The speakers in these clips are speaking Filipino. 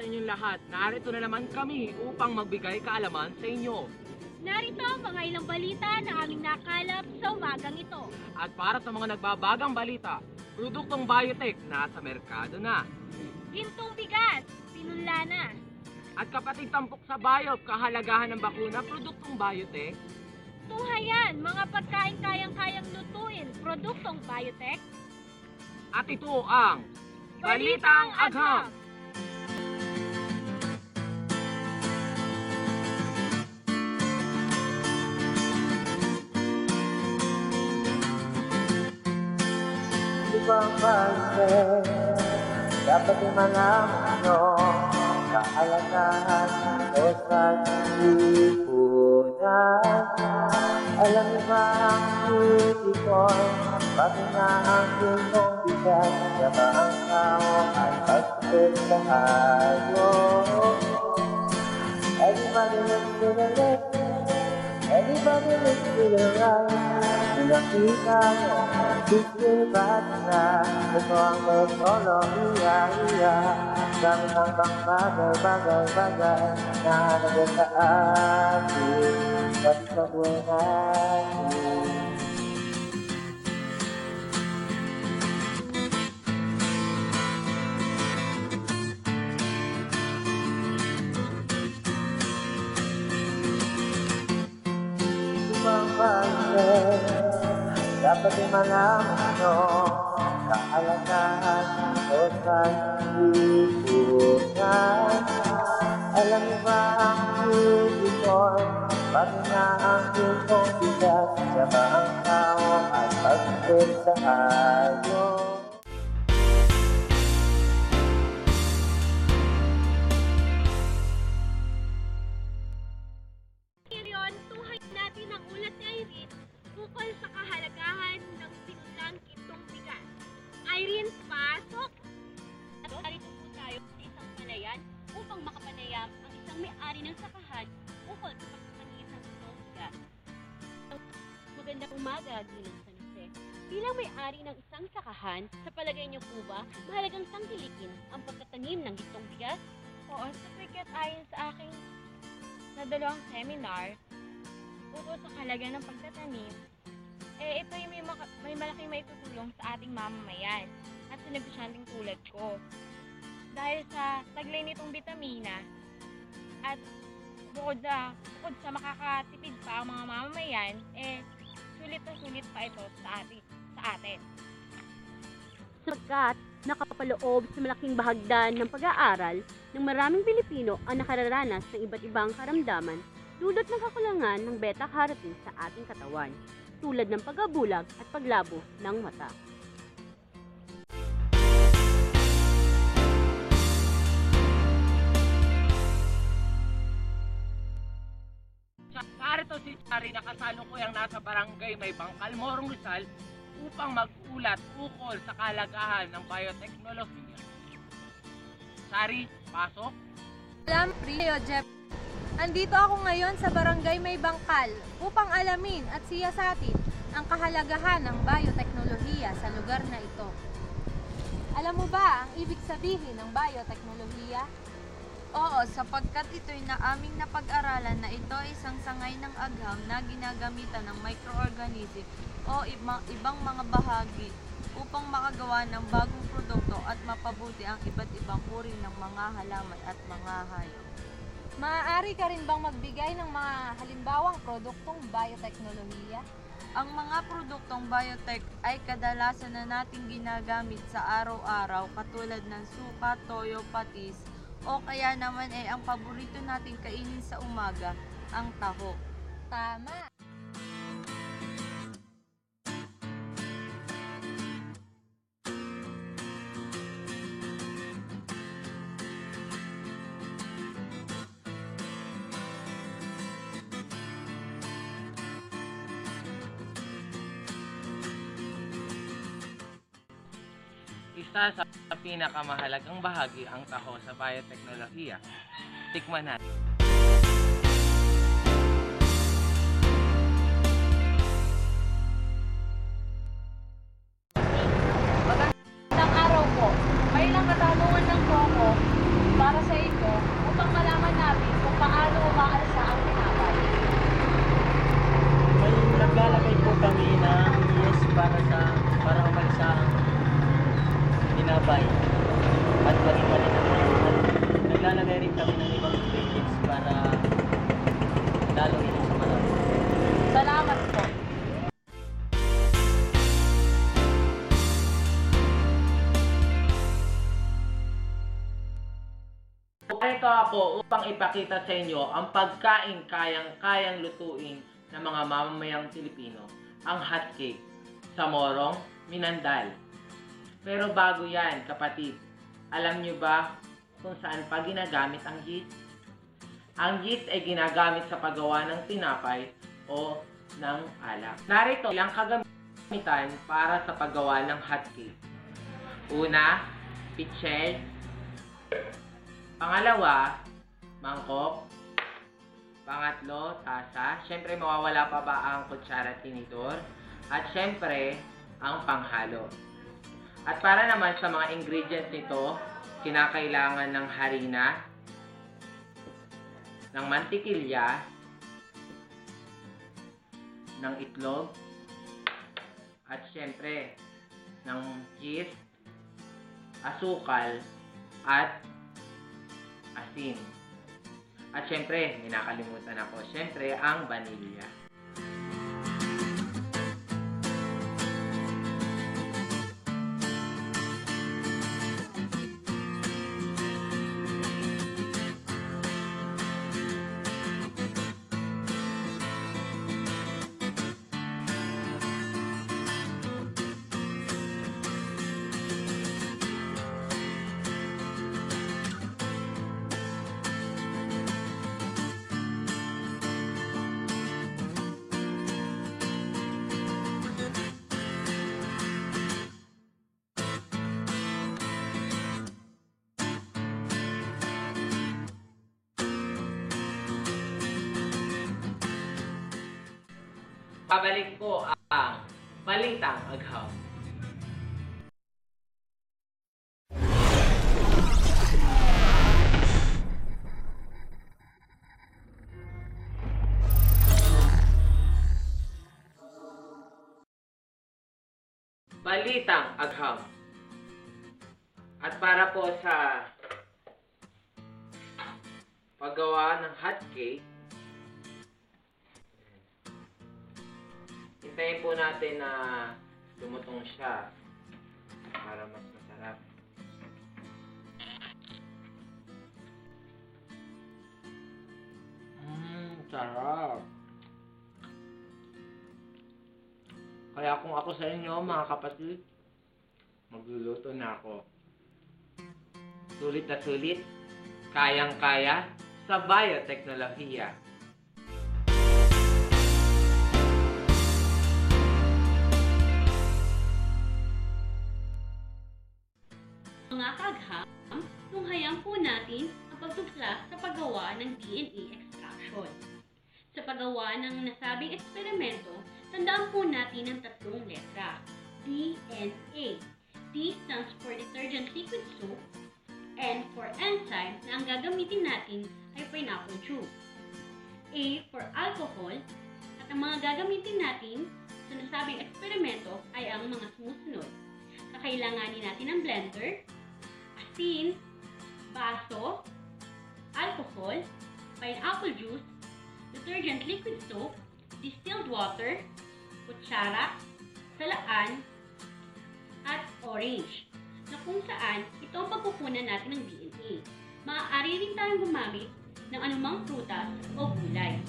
sa inyong lahat. Narito na naman kami upang magbigay kaalaman sa inyo. Narito ang mga ilang balita na aming nakalap sa umagang ito. At para sa mga nagbabagang balita, produktong biotech nasa merkado na. Gintong bigas, pinunla na. At kapatid tampok sa Biop, kahalagahan ng bakuna, produktong biotech. Tuhayan, mga pagkain kayang-kayang lutuin, produktong biotech. At ito ang Balitang Agham! Ibang biotech, dapat ay malaman nyo kahalagahan o sa lipunan. Alam niyo ba ang beauty ko? Bakit na ang gintong bigas? Saka ang tao ay pagpapit sa hayop. Everybody looks to the left, everybody looks to the right. Nakita mo, sisir ba't na ito ang teknolohiya. Gamit ang pang bagay na nagay sa atin at sa buhay natin. Ibang biotech, dapat ay malaman nyo kahalagahan o sa lipunan. Alam niyo ba ang beauty ko? Bakit na ang gintong bigas? Saka ang tao ay pagpapit sa hayop. Ngayon, tuhayin natin ang ulat ni Irene ukol sa kahalagahan ng pinunlang gintong bigas. Irene, pasok! Narito po tayo sa isang palayan upang makapanayam ang isang may-ari ng sakahan ukol sa pagpapaniit ng gintong bigas. Magandang umaga, Ginang San Jose. Bilang may-ari ng isang sakahan, sa palagay niyo po ba mahalagang tangkilikin ang pagtatanim ng gintong bigas? Oo, sapagkat ayon sa aking nadalawang seminar ukol sa kahalaga ng pagtatanim, ito ay may malaking maitutulong sa ating mamamayan at sa negosyanteng tulad ko. Dahil sa taglay nitong bitamina at bukod sa makakatipid pa ang mga mamamayan, sulit na sulit pa ito sa atin. Sapagkat nakapaloob sa malaking bahagdan ng pag-aaral ng maraming Pilipino ang nakararanas ng iba't ibang karamdaman dulot ng kakulangan ng beta-carotene sa ating katawan, tulad ng pagkabulag at paglabo ng mata. Narito si Chari na kasalukuyang nasa barangay May Bangkal, Morong Rizal upang mag-ulat ukol sa kahalagahan ng biotechnology. Chari, pasok! Alam, Rio Jeff. Andito ako ngayon sa barangay May Bangkal upang alamin at siyasatin ang kahalagahan ng bioteknolohiya sa lugar na ito. Alam mo ba ang ibig sabihin ng bioteknolohiya? Oo, sapagkat ito'y na aming napag-aralan na ito ay isang sangay ng agham na ginagamitan ng microorganism o ibang mga bahagi upang makagawa ng bagong produkto at mapabuti ang iba't ibang uri ng mga halaman at mga hayop. Maaari ka rin bang magbigay ng mga halimbawang produktong bioteknolohiya? Ang mga produktong biotech ay kadalasan na nating ginagamit sa araw-araw katulad ng suka, toyo, patis, o kaya naman ay ang paborito nating kainin sa umaga, ang taho. Tama! Isa sa pinakamahalagang bahagi ang taho sa biotechnolohiya. Tikman natin. Magandang araw po. May ilang katanungan lang po ako para sa inyo. tinapay at maging malinamnam. At naglalagay rin kami ng ibang ingredients para lalo ito sa marami. Salamat po. Narito ako upang ipakita sa inyo ang pagkain kayang-kayang lutuin ng mga mamamayang Pilipino, ang hotcake sa Morong, Minandal. Pero bago yan, kapatid, alam nyo ba kung saan pa ginagamit ang yeast? Ang yeast ay ginagamit sa paggawa ng tinapay o ng alak. Narito ilang kagamitan para sa paggawa ng hotcake. Una, pichel. Pangalawa, mangkok. Pangatlo, tasa. Siyempre, mawawala pa ba ang kutsara at tinidor? At siyempre, ang panghalo. At para naman sa mga ingredients nito, kinakailangan ng harina, ng mantikilya, ng itlog, at siyempre, ng yeast, asukal, at asin. At syempre, may nakalimutan ako. Syempre, ang vanilya. Pabalik ko ang Balitang Aghaw. Balitang Aghaw. At para po sa paggawa ng hotcake, hintayin po natin na lumutong siya para mas masarap. Sarap. Kaya kung ako sa inyo, mga kapatid, magluluto na ako. Sulit na sulit, kayang-kaya sa bioteknolohiya. Mga kagham, tunghayang po natin ang pagtutla sa paggawa ng DNA extraction. Sa paggawa ng nasabing eksperimento, tandaan po natin ang tatlong letra. DNA. D stands for detergent liquid soap. N for enzyme na ang gagamitin natin ay pineapple juice. A for alcohol. At ang mga gagamitin natin sa nasabing eksperimento ay ang mga sumusunod. Kakailanganin natin ng blender, asin, baso, alcohol, pineapple juice, detergent liquid soap, distilled water, kutsara, salaan, at orange, na kung saan ito ang pagkukunan natin ng DNA. Maaari rin tayong gumamit ng anumang prutas o gulay.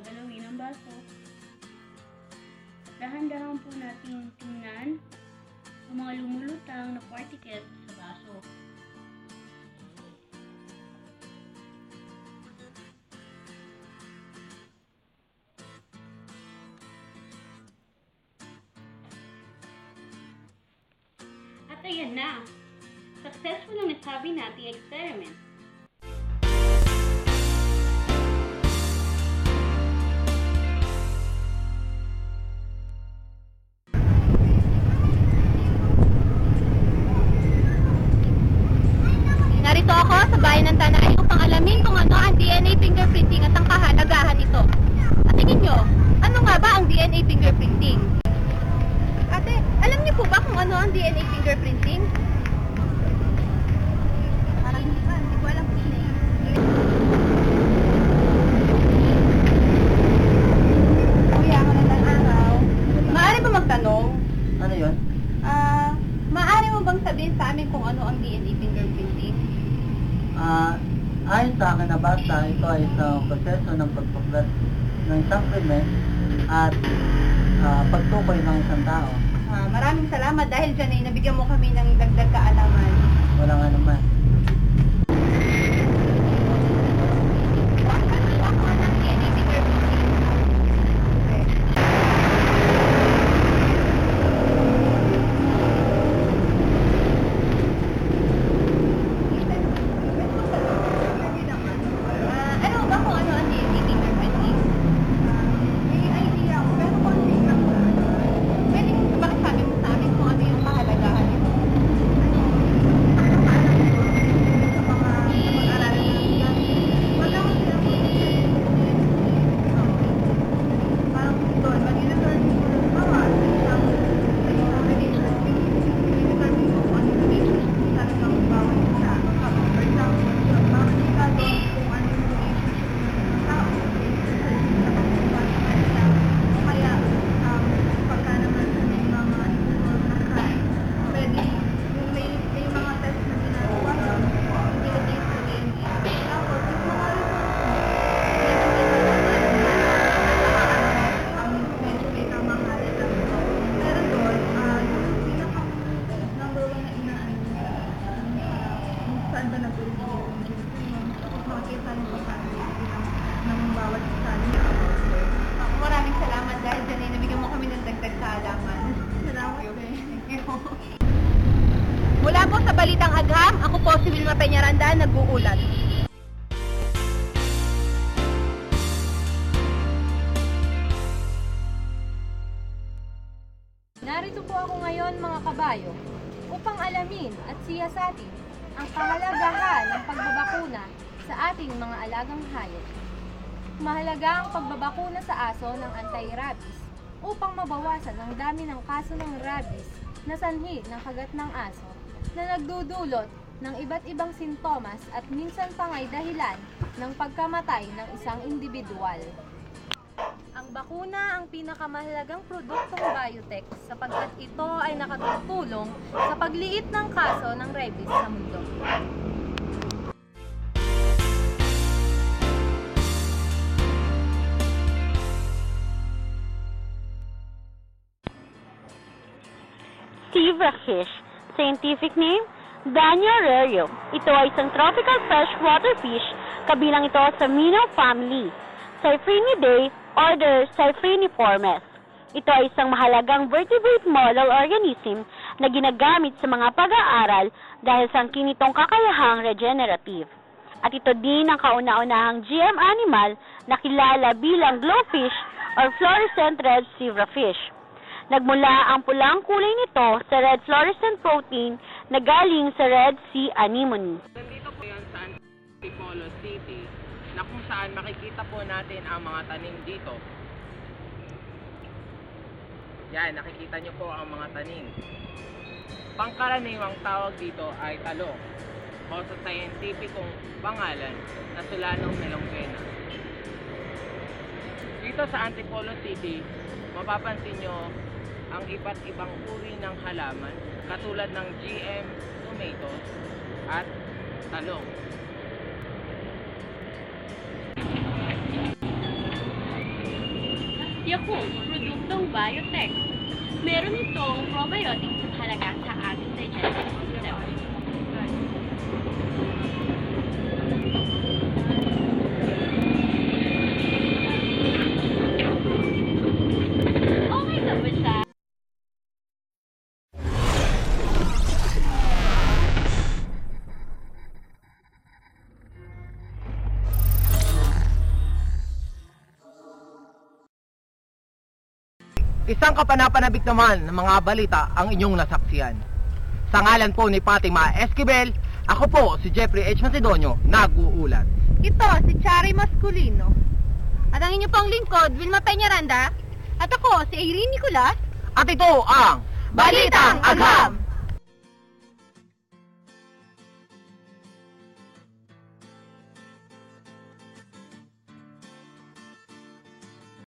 gagalawin ang baso. At dahan-dahan po natin tingnan ang mga lumulutang na particles sa baso. At ayan na, successful ang nasabi nating experiment. Narito ako sa bayan ng Tanay upang alamin kung ano ang DNA fingerprinting at ang kahalagahan nito. At tingin nyo, ano nga ba ang DNA fingerprinting? Ate, alam niyo po ba kung ano ang DNA fingerprinting? Parang hindi ko alam kung ano yun. Kuya, magandang araw. Maaari ba magtanong? Ano yun? Maaari mo bang sabihin sa amin kung ano ang DNA fingerprinting? Ayon sa akin nabasa, ito ay isang proseso ng pagpaplat ng isang krimen at pagtukoy ng isang tao. Maraming salamat dahil dyan ay nabigyan mo kami ng dagdag kaalaman. Wala nga naman. Ano ba kung ano ang DNA fingerprinting? May idea ako, pero konti lang. Pwede mo ba sabi mo sa amin kung ano yung kahalagahan nito? Maraming salamat dahil dyan ay nabigyan mo kami ng dagdag kaalaman. Salamat din. Mula po sa Balitang Agham, ako po si Wilma Peñaranda, nag-uulat. Narito po ako ngayon mga kabayo upang alamin at siyasatin ang kahalagahan ng pagbabakuna sa ating mga alagang hayop. Mahalaga ang pagbabakuna sa aso ng anti-rabies upang mabawasan ang dami ng kaso ng rabies na sanhi ng kagat ng aso na nagdudulot ng iba't ibang sintomas at minsan pa nga'y dahilan ng pagkamatay ng isang individual. Ang bakuna ang pinakamahalagang produktong biotech sapagkat ito ay nakatutulong sa pagliit ng kaso ng rabies sa mundo. Zebrafish. Scientific name, Danio. Ito ay isang tropical freshwater fish, kabilang ito sa minnow family, Cyprinidae, order Cypriniformes. Ito ay isang mahalagang vertebrate model organism na ginagamit sa mga pag-aaral dahil sa angkin nitong kakayahang regenerative. At ito din ang kauna-unahang GM animal na kilala bilang glowfish or fluorescent red zebrafish. Nagmula ang pulang kulay nito sa red fluorescent protein na galing sa Red Sea anemone. Nandito po yan sa Antipolo City na kung saan makikita po natin ang mga tanim dito. Yan, nakikita nyo po ang mga tanim. Pangkaraniwang tawag dito ay talong o sa scientificong pangalan na Solanum melongena. Dito sa Antipolo City, mapapansin nyo ang iba't ibang uri ng halaman katulad ng GM tomatoes at talong. Yakult, produktong biotech. Meron itong probiotics na halaga sa ating digestive system. Okay ka ba siya? Isang kapanapanabik naman ng mga balita ang inyong nasaksiyan. Sa ngalan po ni Fatima Esquivel, ako po si Jeffrey H. Macedonio, nag-uulat. Ito si Chari Masculino. At ang inyo pong lingkod, Vilma Peñaranda. At ako si Irene Nicolas. At ito ang Balitang Agham!